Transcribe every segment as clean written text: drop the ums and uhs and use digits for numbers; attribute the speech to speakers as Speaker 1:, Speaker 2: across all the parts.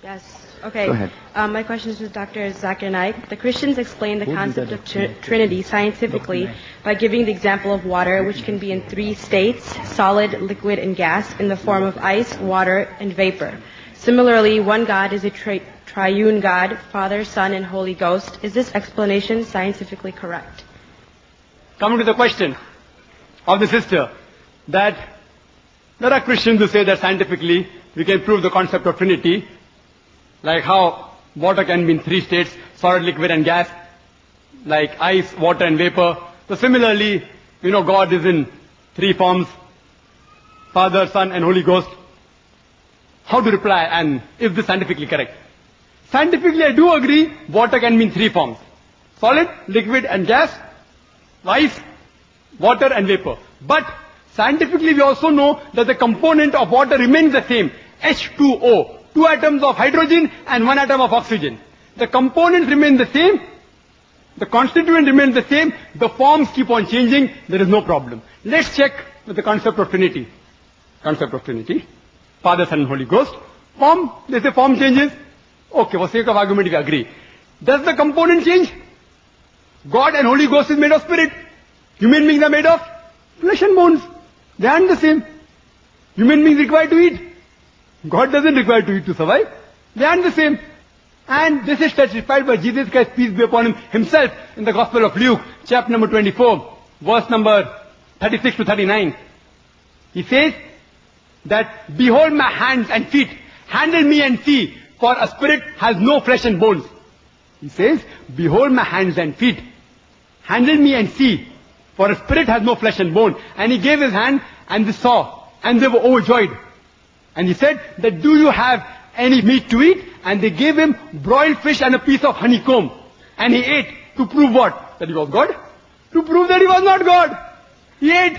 Speaker 1: Yes. Okay.
Speaker 2: Go ahead.
Speaker 1: My question is to Dr. Zakir Naik. The Christians explain the concept of Trinity scientifically by giving the example of water, which can be in three states: solid, liquid, and gas, in the form of ice, water, and vapor. Similarly, one God is a triune God, Father, Son, and Holy Ghost. Is this explanation scientifically correct?
Speaker 3: Coming to the question of the sister, that there are Christians who say that scientifically we can prove the concept of Trinity, like how water can be in three states, solid, liquid, and gas, like ice, water, and vapor. So similarly, God is in three forms: Father, Son, and Holy Ghost. How to reply, and is this scientifically correct? Scientifically, I do agree, water can be in three forms: solid, liquid, and gas, ice, water, and vapor. But scientifically, we also know that the component of water remains the same: H2O. 2 atoms of hydrogen and 1 atom of oxygen. The components remain the same. The constituent remains the same. The forms keep on changing. There is no problem. Let's check with the concept of Trinity. Concept of Trinity. Father, Son, and Holy Ghost. Form, they say form changes. Okay, for sake of argument we agree. Does the component change? God and Holy Ghost is made of spirit. Human beings are made of flesh and bones. They aren't the same. Human beings require to eat. God doesn't require to eat to survive. They aren't the same. And this is testified by Jesus Christ, peace be upon him, himself in the Gospel of Luke, chapter number 24, verse number 36 to 39. He says that, behold my hands and feet, handle me and see, for a spirit has no flesh and bones. He says, behold my hands and feet, handle me and see, for a spirit has no flesh and bone. And he gave his hand, and they saw, and they were overjoyed. And he said that, do you have any meat to eat? And they gave him broiled fish and a piece of honeycomb. And he ate to prove what? That he was God? To prove that he was not God. He ate.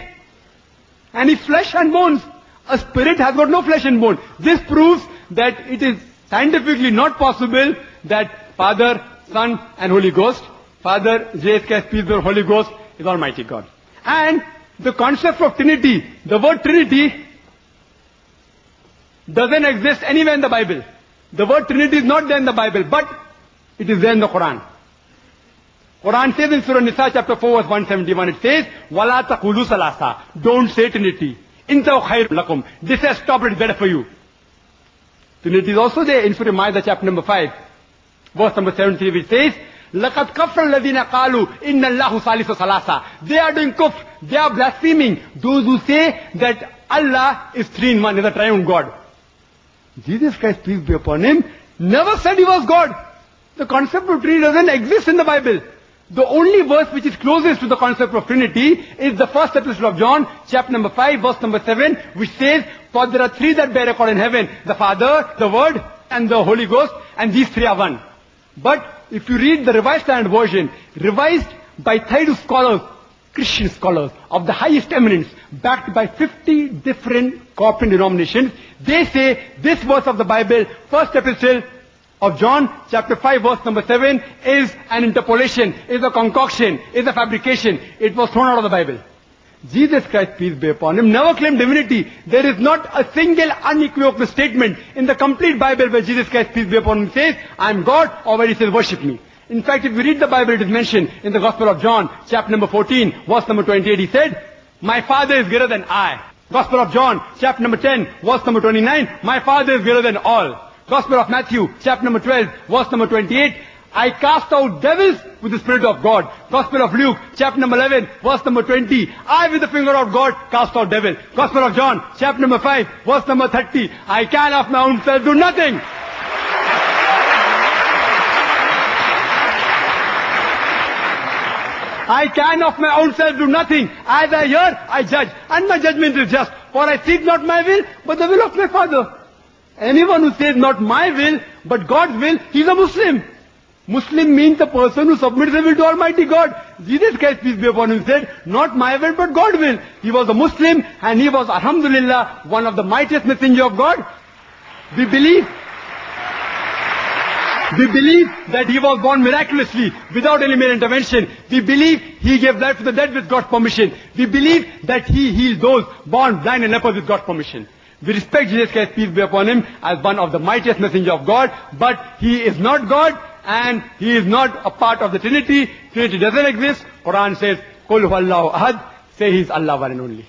Speaker 3: And his flesh and bones. A spirit has got no flesh and bone. This proves that it is scientifically not possible that Father, Son, and Holy Ghost, Father, Jesus Christ, peace be, Holy Ghost, is Almighty God. And the concept of Trinity, the word Trinity, doesn't exist anywhere in the Bible. The word Trinity is not there in the Bible, but it is there in the Quran. Quran says in Surah Nisa chapter 4 verse 171, it says, وَلَا تَقُولُوا ثَلَاثًا. Don't say Trinity. إِنْتَوْ خَيْرٌ لَكُمْ. This has stopped, it's better for you. Trinity is also there in Surah Ma'idah chapter number 5, verse number 73, which says, لَقَدْ كَفْرَ الَّذِينَ قَالُوا إِنَّ اللَّهُ ثَالِثُ ثَلَاثًا. They are doing kufr. They are blaspheming. Those who say that Allah is three in one, is a triune God. Jesus Christ, peace be upon him, never said he was God. The concept of Trinity doesn't exist in the Bible. The only verse which is closest to the concept of Trinity is the first epistle of John, chapter number 5, verse number 7, which says, for there are three that bear record in heaven: the Father, the Word, and the Holy Ghost, and these three are one. But if you read the Revised Standard Version, revised by Thaydu scholars, Christian scholars of the highest eminence, backed by 50 different corporate denominations, they say this verse of the Bible, first epistle of John, chapter 5, verse number 7, is an interpolation, is a concoction, is a fabrication. It was thrown out of the Bible. Jesus Christ, peace be upon him, never claimed divinity. There is not a single unequivocal statement in the complete Bible where Jesus Christ, peace be upon him, says, I am God, or where he says, worship me. In fact, if you read the Bible, it is mentioned in the Gospel of John, chapter number 14, verse number 28, he said, my Father is greater than I. Gospel of John, chapter number 10, verse number 29, my Father is greater than all. Gospel of Matthew, chapter number 12, verse number 28, I cast out devils with the Spirit of God. Gospel of Luke, chapter number 11, verse number 20, I with the finger of God cast out devil. Gospel of John, chapter number 5, verse number 30, I can of my own self do nothing. I can of my own self do nothing. As I hear, I judge. And my judgment is just. For I seek not my will, but the will of my Father. Anyone who says not my will, but God's will, he's a Muslim. Muslim means a person who submits his will to Almighty God. Jesus Christ, peace be upon him, said, not my will, but God's will. He was a Muslim, and he was, alhamdulillah, one of the mightiest messengers of God. We believe that he was born miraculously, without any mere intervention. We believe he gave life to the dead with God's permission. We believe that he healed those born blind and lepers with God's permission. We respect Jesus Christ, peace be upon him, as one of the mightiest messenger of God, but he is not God and he is not a part of the Trinity. Trinity doesn't exist. Quran says, Qul huwallahu ahad, say he is Allah one and only.